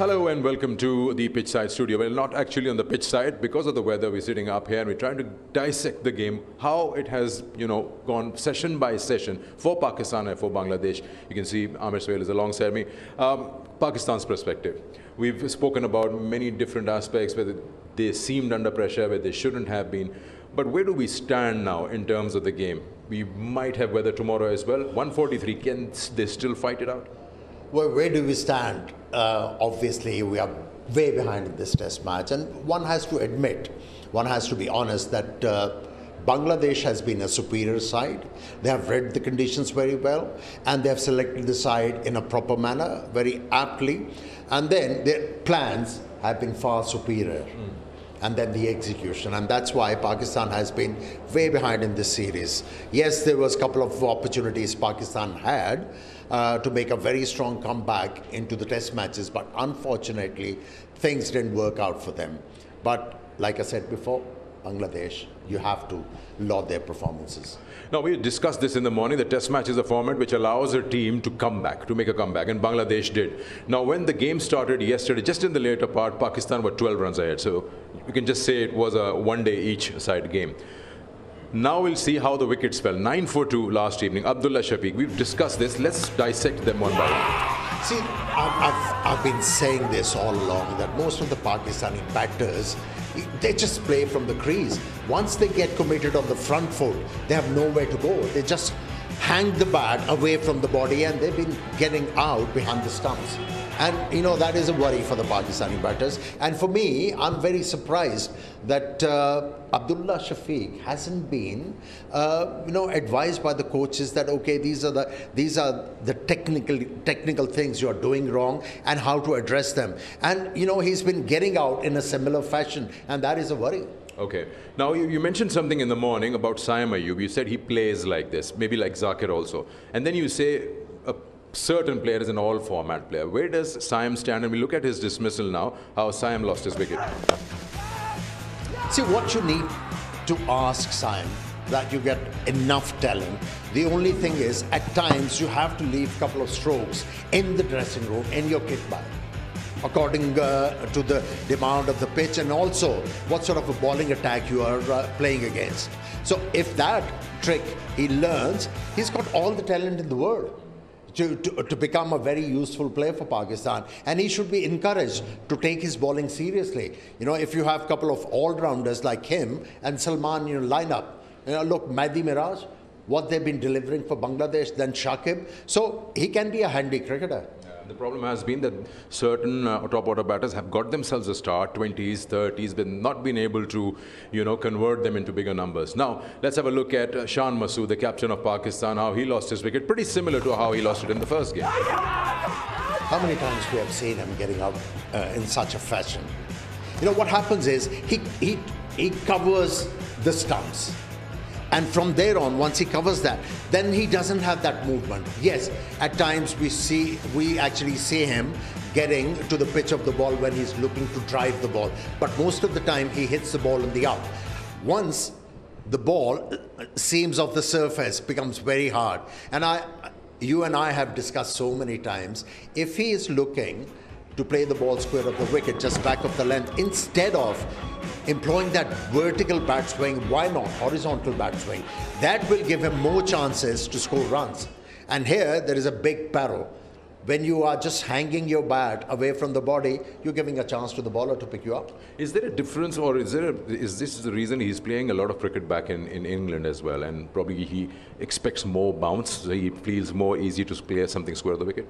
Hello and welcome to the pitch side studio. Well, not actually on the pitch side because of the weather. We're sitting up here and we're trying to dissect the game, how it has, gone session by session for Pakistan and for Bangladesh. You can see Amir Sohail is alongside me. Pakistan's perspective. We've spoken about many different aspects, whether they seemed under pressure, where they shouldn't have been. But where do we stand now in terms of the game? We might have weather tomorrow as well. 143, can they still fight it out? Well, where do we stand? Obviously, we are way behind in this test match, and one has to admit, one has to be honest that Bangladesh has been a superior side. They have read the conditions very well, and they have selected the side in a proper manner, very aptly, and then their plans have been far superior. And then the execution, and that's why Pakistan has been way behind in this series. Yes, there was a couple of opportunities Pakistan had to make a very strong comeback into the test matches, but unfortunately things didn't work out for them. But like I said before, Bangladesh, you have to laud their performances. Now, we discussed this in the morning. The test match is a format which allows a team to come back, to make a comeback, and Bangladesh did. Now, when the game started yesterday, just in the later part, Pakistan were 12 runs ahead. So you can just say it was a one-day each side game. Now we'll see how the wickets fell. 9 for 2 last evening. Abdullah Shafiq, we've discussed this. Let's dissect them one by one. See, I've been saying this all along, that most of the Pakistani batters, they just play from the crease. Once they get committed on the front foot, they have nowhere to go. They just hang the bat away from the body, and they've been getting out behind the stumps. And, that is a worry for the Pakistani batters. And for me, I'm very surprised that Abdullah Shafiq hasn't been, advised by the coaches that, okay, these are the technical things you're doing wrong and how to address them. And, he's been getting out in a similar fashion, and that is a worry. Okay. Now, you mentioned something in the morning about Saim Ayub. You said he plays like this, maybe like Zakir also. And then you say a certain player is an all-format player. Where does Saim stand? And we look at his dismissal now, how Saim lost his wicket. See, what you need to ask Saim, that you get enough talent. The only thing is, at times, you have to leave a couple of strokes in the dressing room, in your kit bag, according to the demand of the pitch, and also what sort of a bowling attack you are playing against. So if that trick he learns, he's got all the talent in the world to become a very useful player for Pakistan, and he should be encouraged to take his bowling seriously. If you have a couple of all-rounders like him and Salman in your lineup, look, Mahdi Miraj, what they've been delivering for Bangladesh, then Shakib, so he can be a handy cricketer. The problem has been that certain top order batters have got themselves a start, 20s, 30s, but not been able to, convert them into bigger numbers. Now, let's have a look at Shan Masood, the captain of Pakistan, how he lost his wicket. Pretty similar to how he lost it in the first game. How many times we have seen him getting out in such a fashion? What happens is he covers the stumps. And from there on, once he covers that, then he doesn't have that movement. Yes, at times we actually see him getting to the pitch of the ball when he's looking to drive the ball. But most of the time, he hits the ball in the up. Once the ball seams off the surface, becomes very hard. And you and I have discussed so many times, if he is looking to play the ball square of the wicket, just back of the length, instead of employing that vertical bat swing, why not horizontal bat swing? That will give him more chances to score runs. And here, there is a big peril. When you are just hanging your bat away from the body, you're giving a chance to the bowler to pick you up. Is there a difference, or is this the reason he's playing a lot of cricket back in England as well, and probably he expects more bounce, so he feels more easy to play something square of the wicket?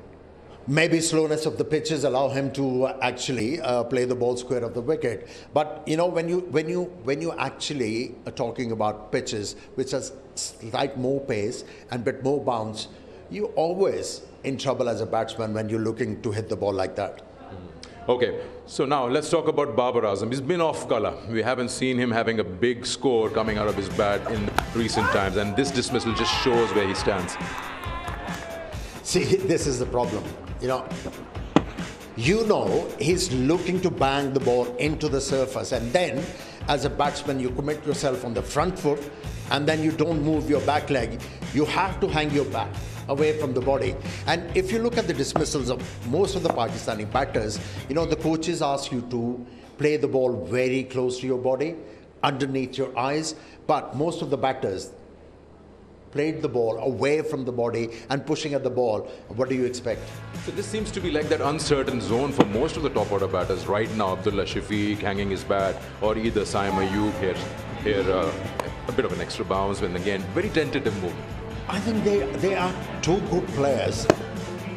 Maybe slowness of the pitches allow him to actually play the ball square of the wicket. But when you actually are talking about pitches which has slight more pace and bit more bounce, you always in trouble as a batsman when you're looking to hit the ball like that. Okay, so now let's talk about Babar Azam. He's been off colour. We haven't seen him having a big score coming out of his bat in recent times, and this dismissal just shows where he stands. See, this is the problem. He's looking to bang the ball into the surface, and then as a batsman you commit yourself on the front foot, and then you don't move your back leg. You have to hang your bat away from the body. And if you look at the dismissals of most of the Pakistani batters, the coaches ask you to play the ball very close to your body, underneath your eyes, but most of the batters played the ball away from the body and pushing at the ball. What do you expect? So this seems to be like that uncertain zone for most of the top order batters right now. Abdullah Shafiq hanging his bat, or either Saim Ayub here a bit of an extra bounce, and again very tentative move. I think they are too good players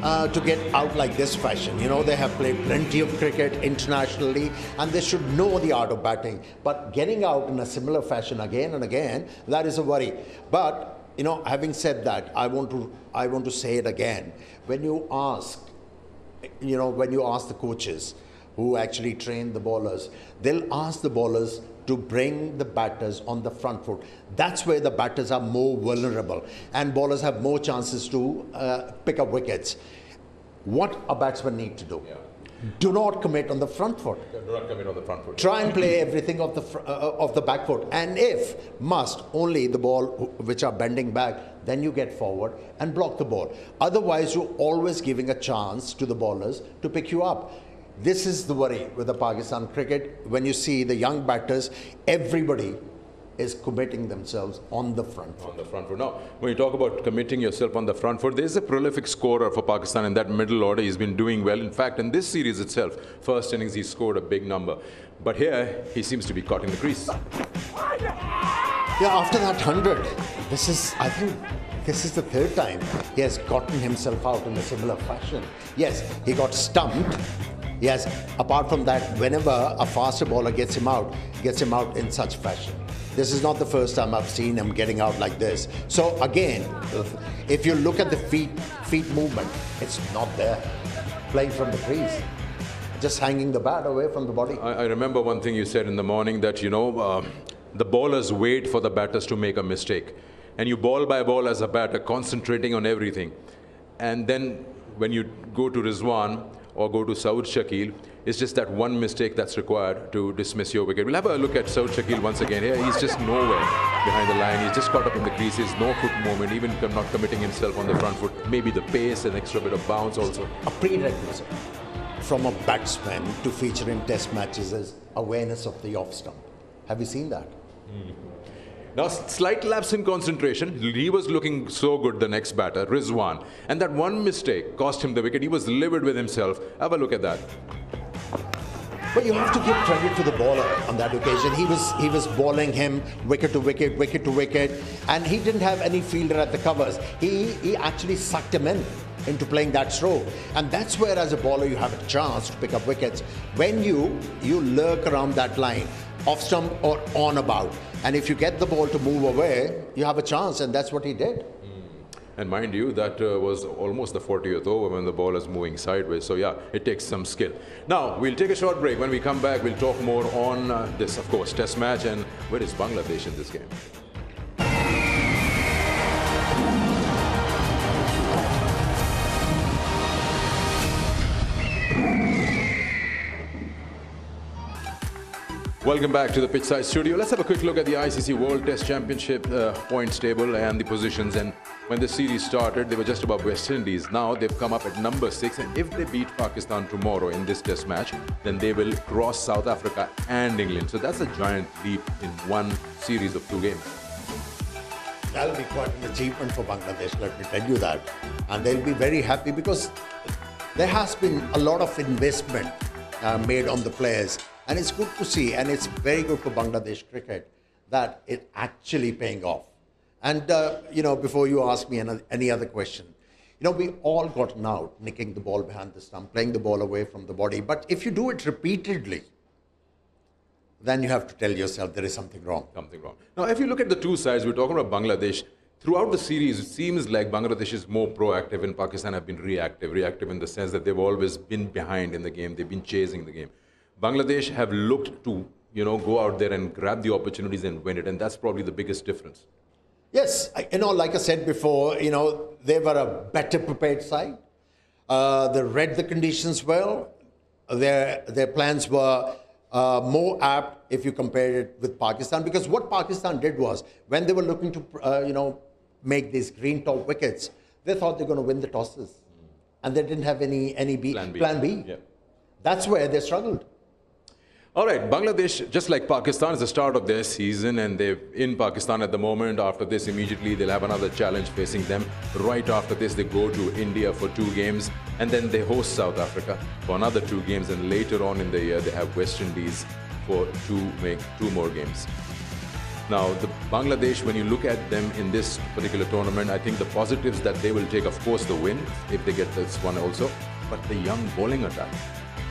to get out like this fashion. They have played plenty of cricket internationally and they should know the art of batting. But getting out in a similar fashion again and again, that is a worry. But having said that, I want to say it again. When you ask the coaches who actually train the bowlers, they'll ask the bowlers to bring the batters on the front foot. That's where the batters are more vulnerable and bowlers have more chances to pick up wickets. What a batsman need to do? Yeah. Do not commit on the front foot. Do not commit on the front foot. Try and play everything off the back foot. And if must, only the ball which are bending back, then you get forward and block the ball. Otherwise, you're always giving a chance to the bowlers to pick you up. This is the worry with the Pakistan cricket. When you see the young batters, everybody is committing themselves on the front foot. On the front foot. Now, when you talk about committing yourself on the front foot, there's a prolific scorer for Pakistan in that middle order. He's been doing well. In fact, in this series itself, first innings, he scored a big number. But here, he seems to be caught in the crease. Yeah, after that 100, I think this is the third time he has gotten himself out in a similar fashion. Yes, he got stumped. Yes, apart from that, whenever a faster bowler gets him out in such fashion. This is not the first time I've seen him getting out like this. So again, if you look at the feet movement, it's not there. Playing from the crease, just hanging the bat away from the body. I remember one thing you said in the morning that, the bowlers wait for the batters to make a mistake. And you ball by ball as a batter, concentrating on everything. And then when you go to Rizwan or go to Saud Shakil, it's just that one mistake that's required to dismiss your wicket. We'll have a look at Saud Shakil once again. Here, he's just nowhere behind the line. He's just caught up in the creases, no foot movement, even not committing himself on the front foot. Maybe the pace, an extra bit of bounce also. A prerequisite from a batsman to feature in test matches is awareness of the off stump. Have you seen that? Now, slight lapse in concentration. He was looking so good, the next batter, Rizwan. And that one mistake cost him the wicket. He was livid with himself. Have a look at that. But you have to give credit to the bowler on that occasion. He was bowling him wicket to wicket, wicket to wicket, and he didn't have any fielder at the covers. He actually sucked him into playing that stroke. And that's where, as a bowler, you have a chance to pick up wickets. When you lurk around that line, off stump or on about, and if you get the ball to move away, you have a chance, and that's what he did. And mind you, that was almost the 40th over when the ball is moving sideways. So yeah, it takes some skill. Now, we'll take a short break. When we come back, we'll talk more on this, of course, test match and where is Bangladesh in this game. Welcome back to the Pitchside Studio. Let's have a quick look at the ICC World Test Championship points table and the positions. And when the series started, they were just above West Indies. Now they've come up at number 6. And if they beat Pakistan tomorrow in this test match, then they will cross South Africa and England. So that's a giant leap in one series of 2 games. That'll be quite an achievement for Bangladesh, let me tell you that. And they'll be very happy because there has been a lot of investment made on the players. And it's good to see, and it's very good for Bangladesh cricket that it's actually paying off. And, before you ask me any other question, we all gotten out, nicking the ball behind the stump, playing the ball away from the body. But if you do it repeatedly, then you have to tell yourself there is something wrong. Something wrong. Now, if you look at the two sides, we're talking about Bangladesh. Throughout the series, it seems like Bangladesh is more proactive and Pakistan have been reactive. Reactive in the sense that they've always been behind in the game. They've been chasing the game. Bangladesh have looked to, go out there and grab the opportunities and win it. And that's probably the biggest difference. Yes, like I said before, they were a better prepared side. They read the conditions well. Their plans were more apt if you compare it with Pakistan. Because what Pakistan did was, when they were looking to, make these green top wickets, they thought they're going to win the tosses. And they didn't have any plan B. Yeah. That's where they struggled. All right, Bangladesh, just like Pakistan, is the start of their season, and they're in Pakistan at the moment. After this, immediately they'll have another challenge facing them. Right after this, they go to India for 2 games, and then they host South Africa for another 2 games, and later on in the year, they have West Indies for 2 more games. Now, the Bangladesh, when you look at them in this particular tournament, I think the positives that they will take, of course, the win, if they get this one also, but the young bowling attack.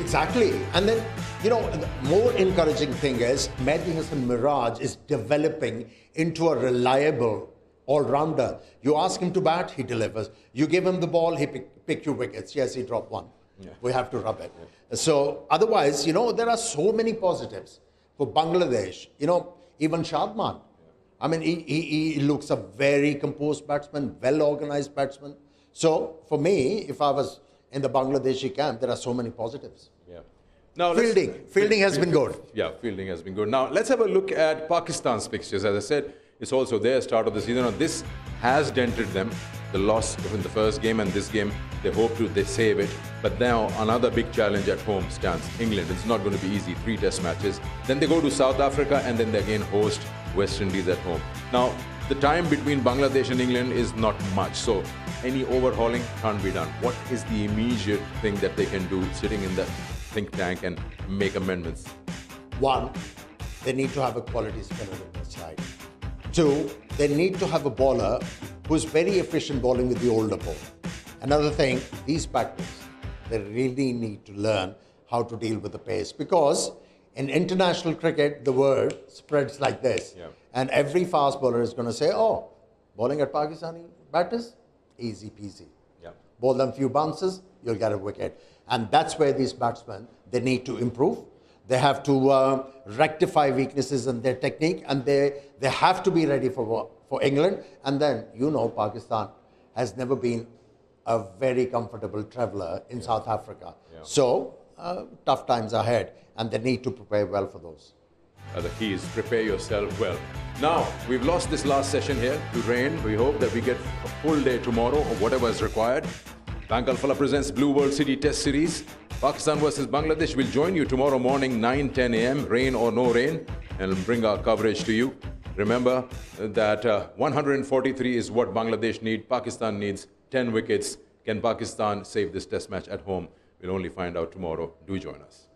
Exactly. And then, you know, the more encouraging thing is Mehdi Hassan Miraj is developing into a reliable all-rounder. You ask him to bat, he delivers. You give him the ball, he pick your wickets. Yes, he dropped 1. Yeah. We have to rub it. Yeah. So otherwise, you know, there are so many positives for Bangladesh. You know, even Shadman. I mean, he looks a very composed batsman, well-organized batsman. So for me, if I was in the Bangladeshi camp, there are so many positives. Yeah. Now, fielding has been good. Yeah, fielding has been good. Now, let's have a look at Pakistan's fixtures. As I said, it's also their start of the season. Now, this has dented them. The loss in the first game and this game, they save it. But now another big challenge at home stands. England. It's not going to be easy. 3 test matches. Then they go to South Africa and then they again host West Indies at home. Now, the time between Bangladesh and England is not much. So any overhauling can't be done. What is the immediate thing that they can do sitting in the think tank and make amendments? 1, they need to have a quality spinner in their side. 2, they need to have a bowler who's very efficient bowling with the older ball. Another thing, these batters, they really need to learn how to deal with the pace, because in international cricket, the word spreads like this. Yeah. And every fast bowler is going to say, oh, bowling at Pakistani batters, easy peasy. Yeah. Bowl them few bounces, you'll get a wicket. And that's where these batsmen, they need to improve. They have to rectify weaknesses in their technique, and they have to be ready for England. And then, you know, Pakistan has never been a very comfortable traveller in South Africa. Yeah. So, tough times ahead, and they need to prepare well for those. The key is prepare yourself well. Now, we've lost this last session here to rain. We hope that we get a full day tomorrow or whatever is required. Bank Alphala presents Blue World City Test Series. Pakistan versus Bangladesh will join you tomorrow morning, 9-10 a.m., rain or no rain, and we'll bring our coverage to you. Remember that 143 is what Bangladesh need. Pakistan needs 10 wickets. Can Pakistan save this test match at home? We'll only find out tomorrow. Do join us.